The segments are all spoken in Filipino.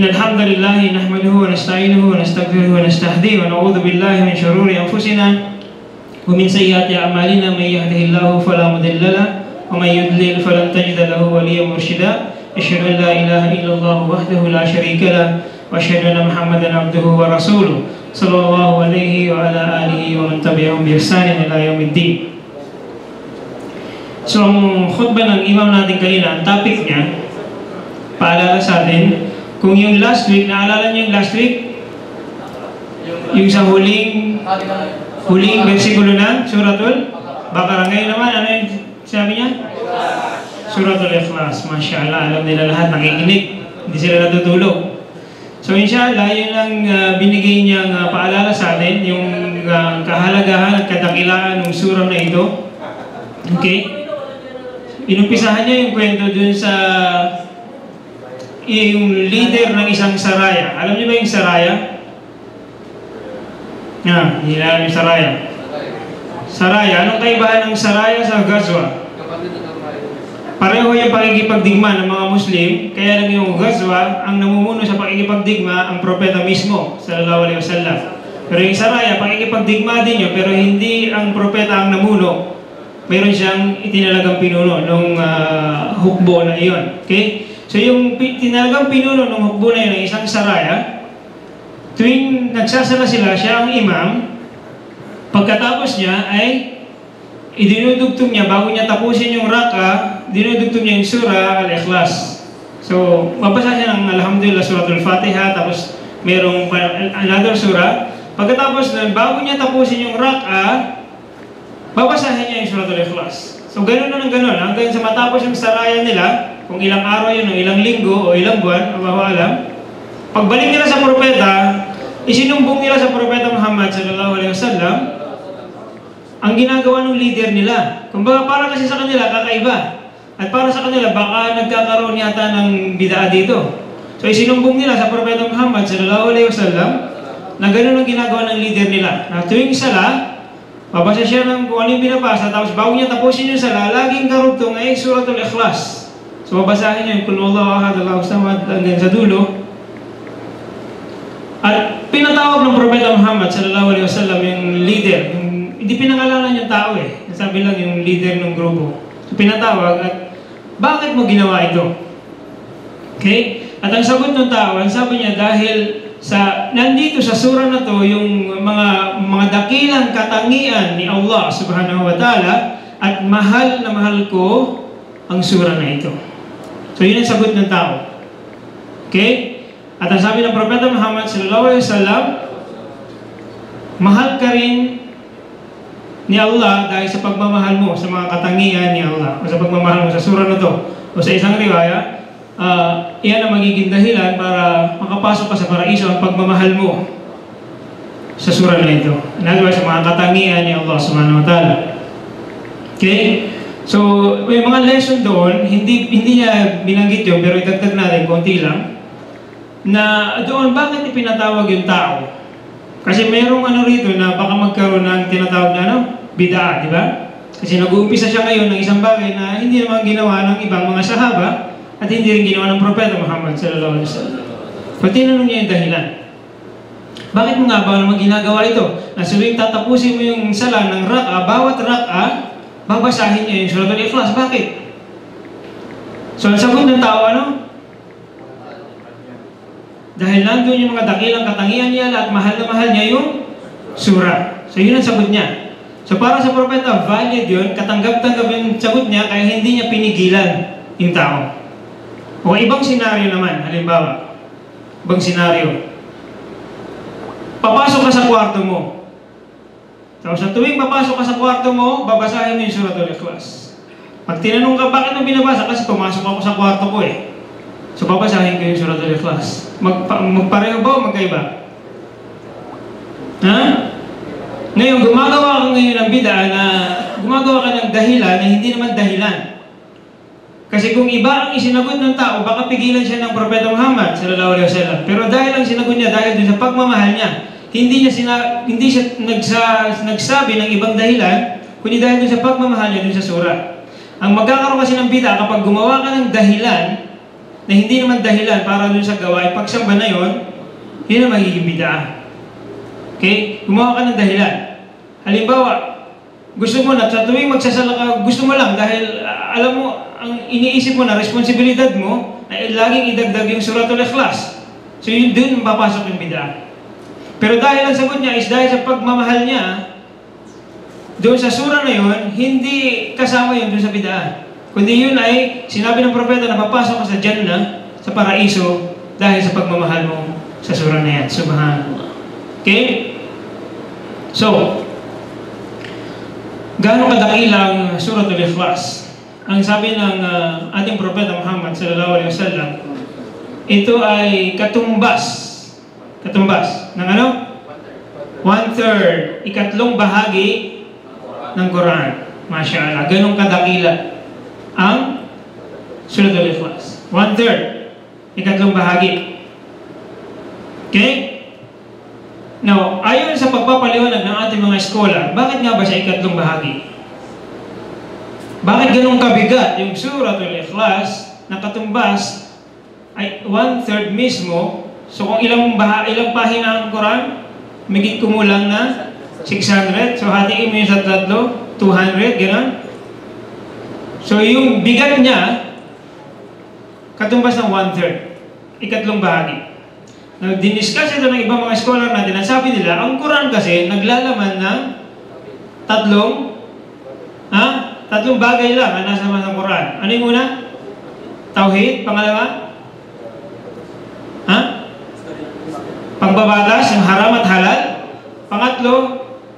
الحمد لله نحمده ونستعينه ونستغفره ونستهديه ونعوذ بالله من شرور أنفسنا ومن سيئات أعمالنا. من يهده الله فلا مضل له ومن يضلل فلن تجد له وليا مرشدا. أشهد أن لا إله إلا الله وحده لا شريك له وأشهد أن محمدا عبده ورسوله صلى الله عليه وعلى آله ومن تبعهم بإحسان إلى يوم الدين. So ang khutbah ng imam natin kanina, ang topic niya, paalala sa atin, kung yung last week, naalala niyo yung last week? Yung sa huling versikulo ng Suratul Baqarah. Ngayon naman, ano yung sabi niya? Suratul Ikhlas. Masya Allah, alam nila lahat, nakikinig. Hindi sila natutulog. So inshallah, yun ang binigay niyang paalala sa atin, yung kahalagahan at kadakilaan ng surah na ito. Okay? Inumpisahan niya yung kwento dun sa yung leader ng isang saraya. Alam niyo ba yung saraya? Hindi alam yung saraya. Saraya, anong kaibahan ng saraya sa Ghazwa? Pareho yung pakikipagdigma ng mga Muslim, kaya lang yung Ghazwa, ang namumuno sa pakikipagdigma, ang propeta mismo, sallallahu alaihi wasallam. Pero yung saraya, pakikipagdigma din yun, pero hindi ang propeta ang namuno. Meron siyang itinalagang pinuno nung hukbo na iyon. Okay? So yung tinalagang pinuno ng hukbo na yun ng isang saraya, tuwing nagsasala sila, siya ang imam, pagkatapos niya ay idinudugtong niya, bago niya tapusin yung raka, dinudugtong niya yung surah Al-Ikhlas. So, mabasa siya ng Alhamdulillah, Suratul Fatiha, tapos merong another surah. Pagkatapos nun, bago niya tapusin yung raka, babasahin niya yung Suratul Ikhlas. So, ganun na ng ganun. Hanggang sa matapos yung saraya nila, kung ilang araw yun, o ilang linggo, o ilang buwan, Allahu alam, pagbalik nila sa propeta, isinumbong nila sa propeta Muhammad sallallahu alaihi wasallam ang ginagawa ng leader nila. Kumbaga, para kasi sa kanila, kakaiba. At para sa kanila, baka nagkakaroon yata ng bid'a dito. So, isinumbong nila sa propeta Muhammad sallallahu alaihi wasallam na ganun ang ginagawa ng leader nila. Na tuwing sala, babasa siya ng kung ano yung binabasa, tapos bago niya tapusin yung sala, laging karugtong ay Suratul Ikhlas. So, babasahin niyo yung Qul Huwallahu Ahad, Allahu Samad, hanggang sa dulo. At pinatawag ng propeta Muhammad sallallahu alaihi wasallam yung leader. Hindi pinangalanan yung tao eh. Sabi lang yung leader ng grupo. So, pinatawag at bakit mo ginawa ito? Okay? At ang sagot ng tao, ang sabi niya, dahil nandito sa surah na to yung mga dakilang katangian ni Allah subhanahu wa ta'ala at mahal na mahal ko ang surah na ito. So yun ang sagot ng tao. Okay? At ang sabi ng propeta Muhammad sallallahu alaihi wasallam, mahal ka rin ni Allah dahil sa pagmamahal mo sa mga katangian ni Allah o sa pagmamahal mo sa surah na to. O sa isang riwaya, iyan ang magiging dahilan para makapasok ka sa paraiso ang pagmamahal mo sa surah na ito. Nagawa sa mga katangian ni Allah subhanahu wa ta'ala. Okay? So, may mga lesson doon, hindi niya binanggit yun, pero idagdag natin, konti lang, na doon, bakit ipinatawag yung tao? Kasi mayroong rito na baka magkaroon ng tinatawag na bid'a, di ba? Kasi nag-uumpisa siya ngayon ng isang bagay na hindi naman ginawa ng ibang mga sahaba, at hindi rin ginawa ng propeta Muhammad sallallahu alaihi wasallam. Pag tinanong niya yung dahilan, bakit mo nga ba naman ginagawa ito? Na suwing tatapusin mo yung sala ng raka, bawat raka, babasahin niya yung Suratul Ikhlas. Bakit? So, ang sagot ng tao, dahil nandun yung mga dakilang katangian niya at mahal na mahal niya yung surah. So, yun ang sagot niya. So, para sa propeta, valid yun, katanggap-tanggap yung sagot niya, kaya hindi niya pinigilan yung tao. O ibang senaryo naman, halimbawa, ibang senaryo. Papasok ka sa kwarto mo. So, sa tuwing papasok ka sa kwarto mo, babasahin mo yung Suratul Ikhlas. Pag tinanong ka, bakit mo binabasa? Kasi pumasok ako sa kwarto ko eh. So, babasahin ko yung Suratul Ikhlas. Magpareho ba o magkaiba? Ha? Ngayon, gumagawa ka ngayon ng bid'a na gumagawa ka ng dahilan na hindi naman dahilan. Kasi kung iba ang isinagot ng tao, baka pigilan siya ng propeta Muhammad sallallahu alaihi wasallam. Pero dahil ang sinagot niya, dahil dun sa pagmamahal niya, hindi siya nagsabi ng ibang dahilan, kundi dahil dun sa pagmamahal niya dun sa surah. Ang magkakaroon kasi ng bid'a kapag gumawa ka ng dahilan na hindi naman dahilan para dun sa gawain pagsamba na yun ang magiging bid'ah. Okay? Gumawa ka ng dahilan. Halimbawa, gusto mo na, sa tuwing magsasala ka, gusto mo lang dahil alam mo, ang iniisip mo na responsibilidad mo ay laging idagdag yung Suratul Ikhlas. So yun dun papasok yung bid'ah. Pero dahil ang sagot niya is dahil sa pagmamahal niya, doon sa sura na yun, hindi kasama yun doon sa bid'ah. Kundi yun ay sinabi ng propeta na papasok ka sa Jannah, sa paraiso, dahil sa pagmamahal mo sa sura na yan. Subhanallah. Okay? So, gaano kadakila ang Suratul Ikhlas? Ang sabi ng ating propeta Muhammad sallallahu alaihi wasallam, ito ay katumbas ng ano? 1/3, ikatlong bahagi ng Quran. Masya Allah, ganong kadakila ang Suratul Ikhlas. 1/3, ikatlong bahagi. Okay? Now, ayon sa pagpapaliwanag ng ating mga eskola, bakit nga ba siya ikatlong bahagi? Bakit ganong kabigat yung Suratul Ikhlas na katumbas ay 1/3 mismo? So kung ilang pahina ang Quran, magiging kumulang na 600. So hatiin mo yun sa tatlo, 200, gano'n. So yung bigat niya, katumbas ng 1/3, ikatlong bahagi. Now, diniscuss ito ng ibang mga scholar natin. Ang sabi nila, ang Quran kasi naglalaman ng tatlong bagay lang ang nasa ng Quran. Ano yung una? Tauhid. Pangalawa? Pagbabatas, yung haram at halal. Pangatlo,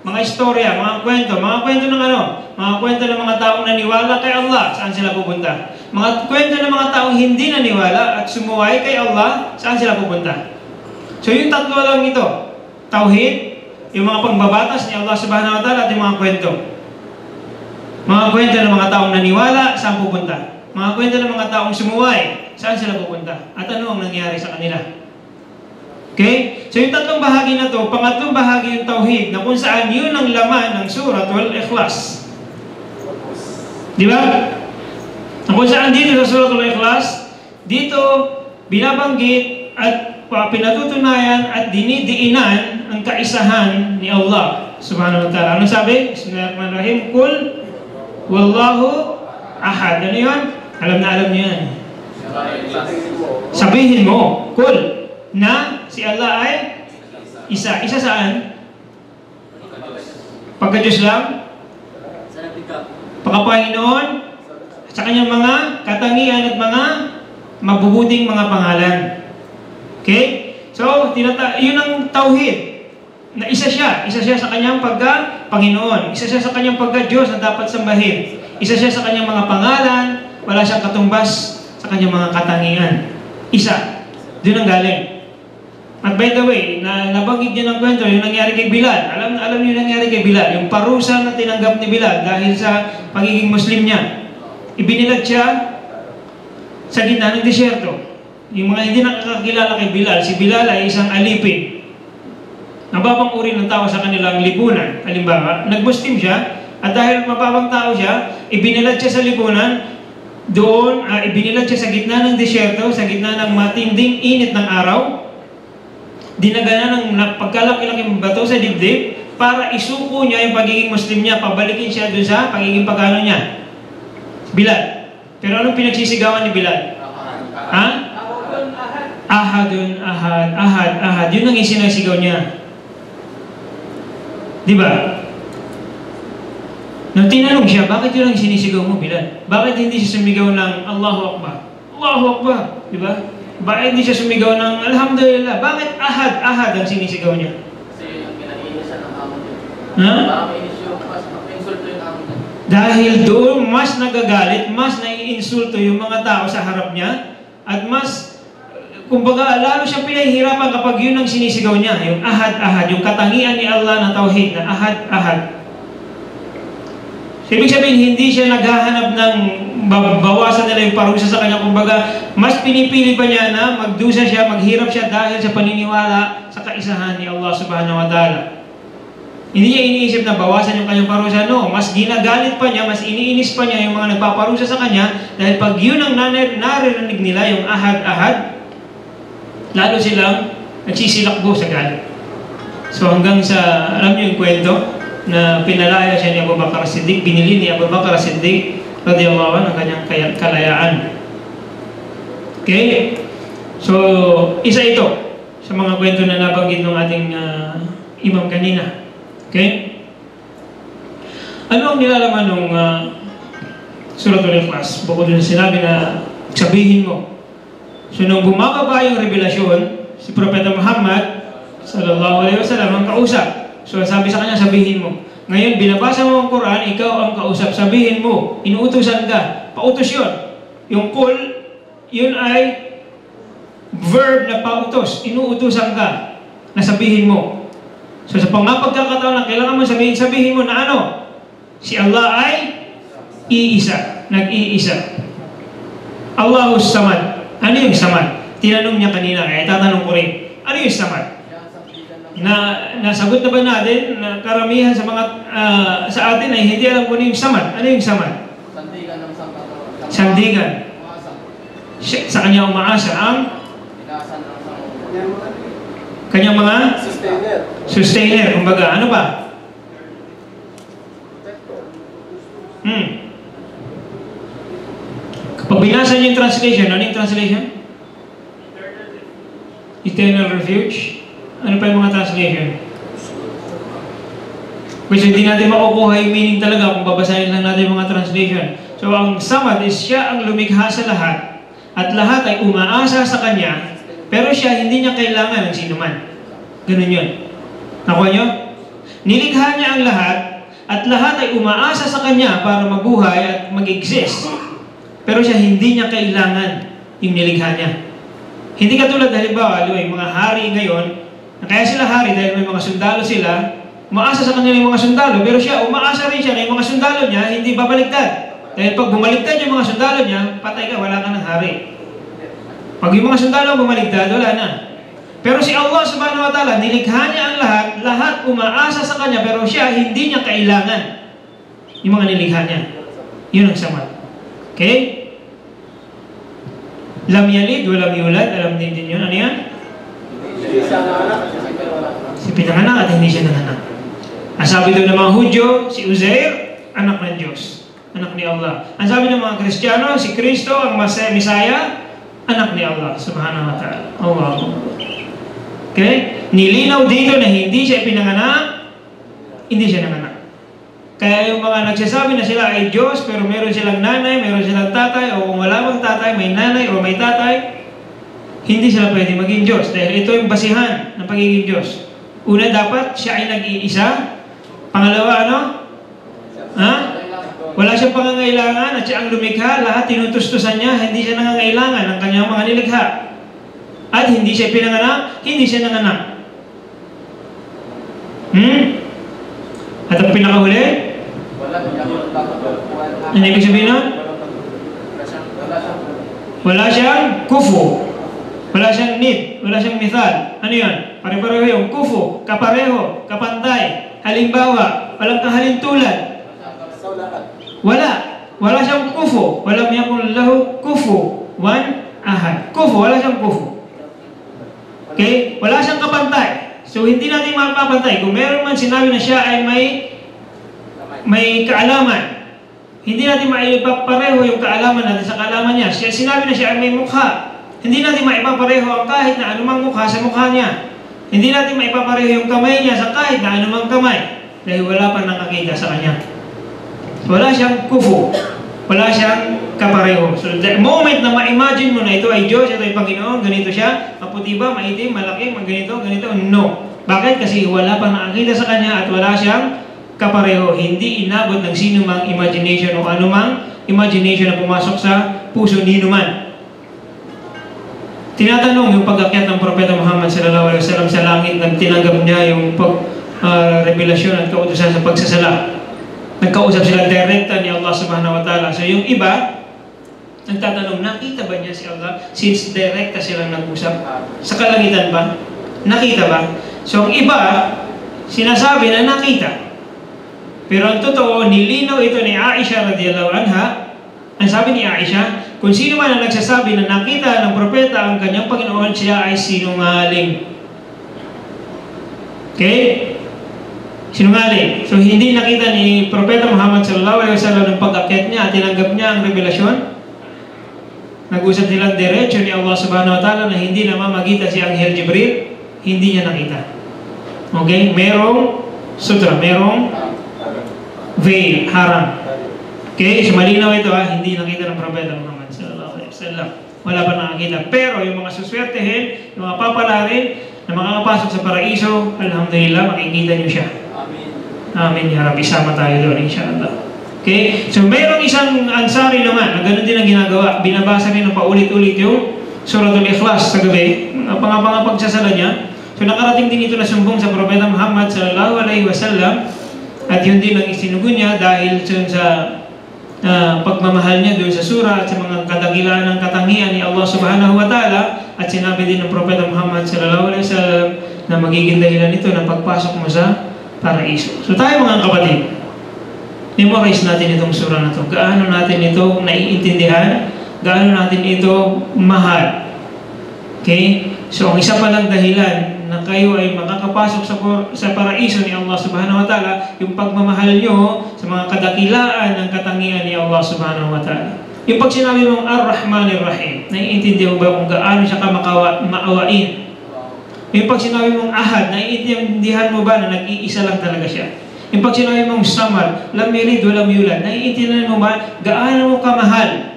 mga istorya, mga kwento. Mga kwento ng ano? Mga kwento ng mga taong naniwala kay Allah. Saan sila pupunta? Mga kwento ng mga taong hindi naniwala at sumuway kay Allah. Saan sila pupunta? So yung tatlo lang ito. Tauhid, yung mga pagbabatas ni Allah subhanahu wa ta'ala at yung mga kwento. Mga kwento ng mga taong naniwala, saan pupunta? Mga kwento ng mga taong sumuway, saan sila pupunta? At ano ang nangyari sa kanila? Okay? So yung tatlong bahagi na to, pangatlong bahagi yung tauhid, na kung saan yun ang laman ng Suratul Ikhlas. Di ba? Na kung saan dito sa Suratul Ikhlas, dito binabanggit at pinatutunayan at dinidiinan ang kaisahan ni Allah subhanahu wa ta'ala. Ano sabi? Bismillahirrahmanirrahim. Kul wallahu ahad. Ano yun? Alam niyo yan. Sabihin mo, kul, na si Allah ay isa. Isa saan? Pagka-Diyos lang? Pagka-Panginoon? Sa kanyang mga katangian at mga mabubuting mga pangalan. Okay? So, yun ang tauhid. Na isa siya sa kanyang pagka-Panginoon. Isa siya sa kanyang pagka-Diyos na dapat sambahin. Isa siya sa kanyang mga pangalan, wala siyang katumbas sa kanyang mga katangian. Isa. Doon ang galing. At by the way, nabanggit niya ng kwento, yung nangyari kay Bilal. Alam niyo yung nangyari kay Bilal. Yung parusa na tinanggap ni Bilal dahil sa pagiging Muslim niya. Ibinilag siya sa gitna ng disyerto. Yung mga hindi nakakakilala kay Bilal, si Bilal ay isang alipin. Mababang uri ng tao sa kanilang lipunan. Halimbawa, nag-Muslim siya, at dahil mababang tao siya, ibinilad siya sa lipunan, doon, ibinilad siya sa gitna ng disyerto, sa gitna ng matinding init ng araw, dinagana ng pagkalaki-laking bato sa dibdib, para isuko niya yung pagiging Muslim niya, pabalikin siya doon sa pagiging pagano niya. Bilal. Pero anong pinagsisigawan ni Bilal? Ahadun, ahad. Yun ang isinasigaw niya. Diba? Nung tinanong siya, bakit yun ang sinisigaw mo, Bilal? Bakit hindi siya sumigaw ng Allahu Akbar? Allahu Akbar. Diba? Bakit hindi siya sumigaw ng Alhamdulillah? Bakit ahad ang sinisigaw niya? Kasi ang pinag-iinis siya ng amo niya. Ha? Insulto yung amo niya. Dahil doon, mas nagagalit, mas naiinsulto yung mga tao sa harap niya, at mas, kumbaga, lalo siyang pinahihirapan kapag yun ang sinisigaw niya, yung ahad, yung katangian ni Allah na tauhid, na ahad. So, ibig sabihin, hindi siya naghahanap ng bawasan nila yung parusa sa kanya. Kumbaga, mas pinipili pa niya na magdusa siya, maghirap siya dahil sa paniniwala sa kaisahan ni Allah subhanahu wa ta'ala. Hindi niya iniisip na bawasan yung kanyang parusa. No, mas ginagalit pa niya, mas iniinis pa niya yung mga nagpaparusa sa kanya dahil pag yun ang naririnig nila, yung ahad-ahad, lalo silang nagsisilakbo sa galit. So hanggang sa, alam niyo yung kwento na pinalaya siya ni Abu Bakar Siddiq, binili ni Abu Bakar Siddiq radiyallahu anhu ang kanyang kalayaan. Okay? So, isa ito sa mga kwento na nabanggit ng ating imam kanina. Okay? Ano ang nilalaman ng Suratul Ikhlas? Bukod doon sinabi na sabihin mo. So, nung bumababa yung revelasyon, si Propeta Muhammad sallallahu alaihi wasallam ang kausap. So, sabi sa kanya, sabihin mo. Ngayon, binabasa mo ang Quran, ikaw ang kausap. Sabihin mo, inuutusan ka. Pautos yun. Yung qul, yun ay verb na pautos. Inuutusan ka na sabihin mo. So sa pagkakataon na kailangan mo sabihin mo na ano? Si Allah ay iisa. Nag-iisa. Allahus Samad. Ano yung Samad? Tinanong niya kanina, kaya tatanong ko rin. Ano yung Samad? Nasagot na ba natin na karamihan sa mga sa atin ay hindi alam kung ano yung Samad? Ano yung Samad? Sandigan ng sangkatao. Sandigan. Sa kanya umaasa ang kanyang mga sustainer. Kumbaga, ano ba? Kapag binasa niyo yung translation, ano yung translation? Eternal refuge. Ano pa yung mga translation? Which hindi natin makukuha yung meaning talaga kung babasahin lang natin yung mga translation. So, ang Samad is siya ang lumikha sa lahat at lahat ay umaasa sa Kanya, pero siya hindi niya kailangan ng sinuman. Ganun yun. Nakuha nyo? Nilikha niya ang lahat at lahat ay umaasa sa Kanya para mabuhay at mag-exist. Pero siya hindi niya kailangan yung nilikha niya. Hindi katulad halimbawa, yung mga hari ngayon, na kaya sila hari dahil may mga sundalo sila, umaasa sa kanila yung mga sundalo, pero siya, umaasa rin siya na yung mga sundalo niya hindi babaliktad. Dahil pag bumaligtad yung mga sundalo niya, patay ka, wala ka ng hari. Pag yung mga sundalo bumaligtad, wala na. Pero si Allah subhanahu wa ta'ala, nilikha niya ang lahat, lahat umaasa sa Kanya, pero siya hindi niya kailangan yung mga nilikha niya. Yun ang Samad. Okay? Lam yalid, walam yulad, alam din yun. Ano yan? Si pinanganak at hindi siya nanganak. Ang sabi doon ng mga Hudyo, si Uzair, anak ng Diyos. Anak ni Allah. Ang sabi ng mga Kristiyano, si Kristo, ang Misaya, anak ni Allah, subhanahu wa ta'ala. Allah. Okay? Nilinaw dito na hindi siya pinanganak, hindi siya nanganak. Kaya yung mga nagsasabi na sila ay Diyos, pero meron silang nanay, meron silang tatay, o kung wala bang tatay, may nanay o may tatay, hindi sila pwede maging Diyos. Dahil ito yung basihan ng pagiging Diyos. Una, dapat siya ay nag-iisa. Pangalawa, ano? Ha? Wala siyang pangangailangan at siya ang lumikha, lahat tinutustusan niya, hindi siya nangangailangan ng kanyang mga nilikha. At hindi siya pinanganak, hindi siya nanganak. At ang pinakahuli? Ano ibig sabihin nun? Wala siyang kufu. Wala siyang nid. Wala siyang mithal. Ano yan? Pare-pareho yung kufu, kapareho, kapantay, halimbawa, walang kahalintulad. Wala. Wala siyang kufu. Walam yakun lahu kufu. One, ahad. Kufu. Wala siyang kufu. Okay? Wala siyang kapantay. So, hindi natin mapapantay. Kung meron man sinabi na siya ay may kaalaman, hindi natin maipapareho yung kaalaman natin sa kaalaman niya. Sinabi na siya ay may mukha. Hindi natin maipapareho ang kahit na anumang mukha sa mukha niya. Hindi natin maipapareho yung kamay niya sa kahit na anumang kamay. Dahil wala pa nakakita sa kanya. Wala siyang kufu. Wala siyang kapareho. So, the moment na ma-imagine mo na ito ay Diyos, ito ay Panginoon, ganito siya, maputi ba, maitim, malaki, ganito, no. Bakit? Kasi wala pa nakakita sa kanya at wala siyang kapareho. Hindi inabot ng sino mang imagination o anumang imagination na pumasok sa puso ni numan. Tinatanong yung pag-akyat ng Propeta Muhammad sallallahu alaihi wasallam sa langit, nang tinanggap niya yung revelasyon at kautusan sa pagsasala. Nagkausap sila direkta ni Allah subhanahu wa ta'ala. So yung iba, nagtatanong, nakita ba niya si Allah? Since direkta silang nag-usap, sa kalangitan ba? Nakita ba? So ang iba, sinasabi na nakita. Pero ang totoo, nilinaw ito ni Aisha radhiyallahu anha. Ang sabi ni Aisha, kung sino man ang nagsasabi na nakita ng propeta ang kanyang Panginoon, siya ay sinungaling. Okay? Sinungaling. So hindi nakita ni Propeta Muhammad sallallahu alaihi wasallam ng pag-akyat niya at tinanggap niya ang revelasyon. Nag-usap silang diretso ni Allah subhanahu wa ta'ala na hindi na mamagita si Anghel Jibril. Hindi niya nakita. Okay? Merong sutra, merong veil, haram. Okay? So malinaw ito hindi nakita ng Propeta Muhammad sallallahu alaihi wasallam. Wala pa nakakita. Pero yung mga suswertehin, yung mga papalarin na makakapasok sa paraiso, alhamdulillah, makikita niyo siya. Amin ya Rabbi, sama tayo doon insyaAllah. Okay? So mayroong isang ansari naman na ganun din ang ginagawa. Binabasa rin ng paulit-ulit yung Suratul Ikhlas sa gabi. Pangapang pagsasala niya. So nakarating din ito na sumbong sa Propeta Muhammad sallallahu alaihi wasallam. At yun din ang isinugo niya dahil sa pagmamahal niya doon sa surah at sa mga kadakilaan ng katangian ni Allah subhanahu wa ta'ala. At sinabi din ng Propeta Muhammad sallallahu alaihi wasallam na magiging dahilan ito ng pagpasok mo sa paraiso. So tayo mga kapatid, memorize natin itong surah na ito. Gaano natin ito naiintindihan? Gaano natin ito mahal? Okay? So ang isa palang dahilan na kayo ay makakapasok sa paraiso ni Allah subhanahu wa ta'ala, yung pagmamahal nyo sa mga kadakilaan ng katangian ni Allah subhanahu wa ta'ala. Yung pag sinabi mong Ar-Rahmanir Rahim, naiintindihan mo ba kung gaano siya ka maawain? Yung pag sinabi mong Ahad, naiintindihan mo ba na nag-iisa lang talaga siya? Yung pag sinabi mong Samad, Lam Yalid wa Lam Yulad, naiintindihan mo ba gaano mo kamahal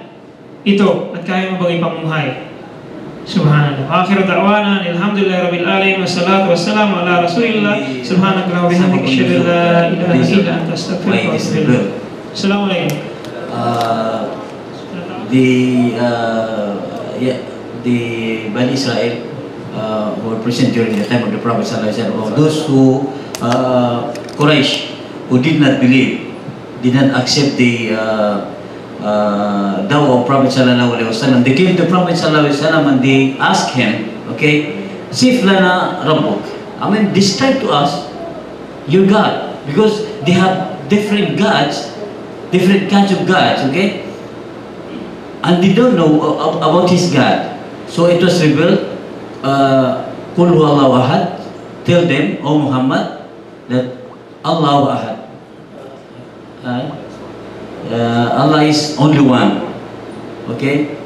ito at kaya mo bang ipamumuhay? Subhanallah. Akhiru da'wana alhamdulillahi rabbil alamin wassalatu wassalamu ala rasulillah. Subhanallahi wa bihamdihi asyhadu an la ilaha illa anta astaghfiruka wa atubu ilaik. Assalamu alaikum. The Bani Israel who were present during the time of the Prophet sallallahu alaihi wasallam, those who Quraysh who did not believe, did not accept the dawah of Prophet sallallahu alaihi wasallam, they came to Prophet sallallahu alaihi wasallam and they asked him, okay, Sif lana Rabbuk, I mean, describe to us your God, because they have different gods, different kinds of gods, okay, and they don't know about his God. So it was revealed, Qul huwallahu ahad, tell them, O Muhammad, that Allahu ahad, Allah is only one. Okay.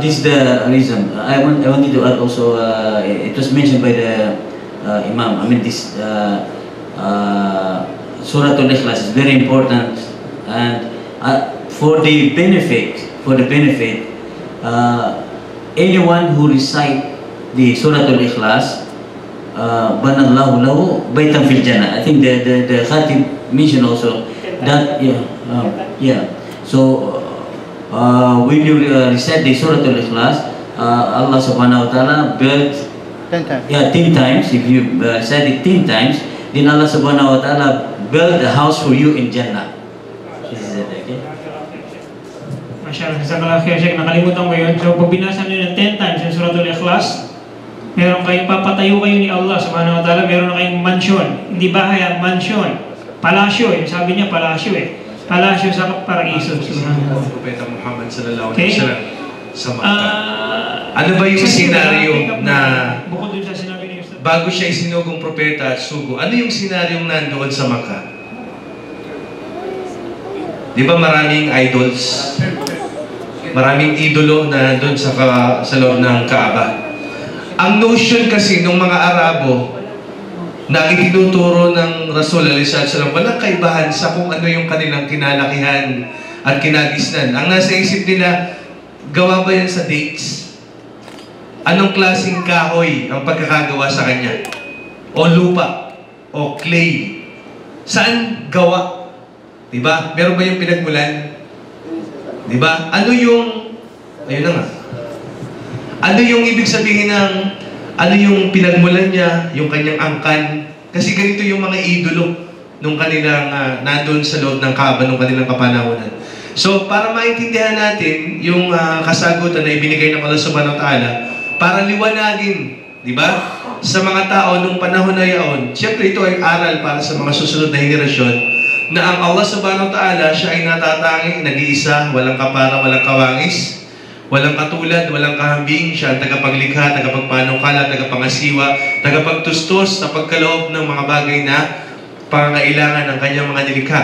This is the reason. I wanted to add also. It was mentioned by the Imam. I mean, this Surah Al-Ikhlas is very important, and for the benefit, anyone who recite the Surah Al-Ikhlas, banallahu lahu baitan fil jannah. I think the Khatib mentioned also that, so when you recite the Surah Al-Ikhlas, Allah subhanahu wa ta'ala built 10 times. 10 times. If you recite it 10 times, then Allah subhanahu wa ta'ala built a house for you in Jannah. This is it, okay? Masyaallah, jazakallahu khair, Sheikh. Nakalimutan ko yun. So pag binasa nyo ng 10 times yung Surah Al-Ikhlas, meron kayong papatayo kayo ni Allah subhanahu wa ta'ala, meron na kayong mansion. Hindi bahay, ang mansion. Palasyo, yung sabi niya palasyo palasyo sa paraiso. Subhanallah. Propeta Muhammad sallallahu alaihi wasallam sa Makkah. Ano ba yung senaryo na bukod dun sa sinabi ni Ustaz, bago siya isinugong propeta at sugo, ano yung senaryong nandoon sa Makkah? Di ba maraming idols? Maraming idolo na doon sa loob ng Kaaba. Ang notion kasi ng mga Arabo na itinuturo ng Rasul alayhi salam, walang kaibahan sa kung ano yung kanilang kinalakihan at kinagisnan. Ang nasa isip nila, gawa ba yan sa dates? Anong klaseng kahoy ang pagkakagawa sa kanya? O lupa? O clay? Saan gawa? Diba? Meron ba yung pinagmulan? Diba? Ano yung... Ayun na nga. Ano yung ibig sabihin ng... Ano yung pinagmulan niya, yung kanyang angkan? Kasi ganito yung mga idolo nung kanilang nandun sa loob ng Kaaba nung kanilang kapanahonan. So, para maintindihan natin yung kasagutan na ibinigay ng Allah subhanahu wa ta'ala, para liwanagin Di ba? Sa mga tao nung panahon na yaon, siyempre ito ay aral para sa mga susunod na henerasyon na ang Allah subhanahu wa ta'ala, siya ay natatanging, nag-iisa, walang kapara, walang kawangis, walang katulad, walang kahambing, siya ang tagapaglikha, tagapagpanukala, tagapangasiwa, tagapagtustos sa pagkaloob ng mga bagay na pangangailangan ng kanyang mga nilikha.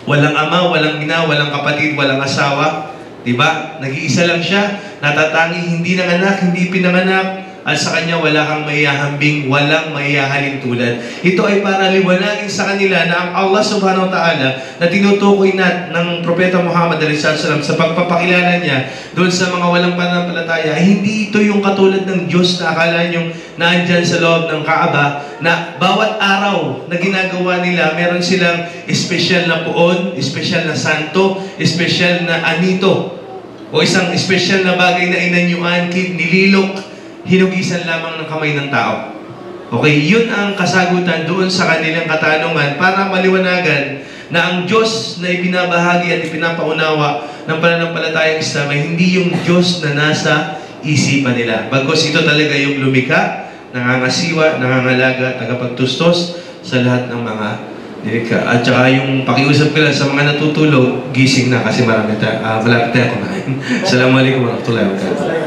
Walang ama, walang ina, walang kapatid, walang asawa. Diba? Nag-iisa lang siya, natatangi, hindi nanganak, hindi pinanganak, at sa kanya wala kang maihahambing, walang maihahalin tulad. Ito ay para liwanagin sa kanila na ang Allah subhanahu wa ta'ala na tinutukoy ng Propeta Muhammad SAW sa pagpapakilala niya doon sa mga walang pananampalataya, ay hindi ito yung katulad ng Diyos na akala niyong naandyan sa loob ng Kaaba, na bawat araw na ginagawa nila, meron silang espesyal na puon, espesyal na santo, espesyal na anito, o isang espesyal na bagay na inanyuan, nililok, hinugisan lamang ng kamay ng tao. Okay, yun ang kasagutan doon sa kanilang katanungan para maliwanagan na ang Diyos na ibinabahagi at ipinapaunawa ng pananampalatayang Islam ay hindi yung Diyos na nasa isipan nila. Bagkus ito talaga yung lumikha, nangangasiwa, nangangalaga, tagapagtustos sa lahat ng mga nilikha. At saka yung pakiusap ko lang sa mga natutulog, gising na kasi malapit tayo kumain. Assalamualaikum warahmatullahi wabarakatuh.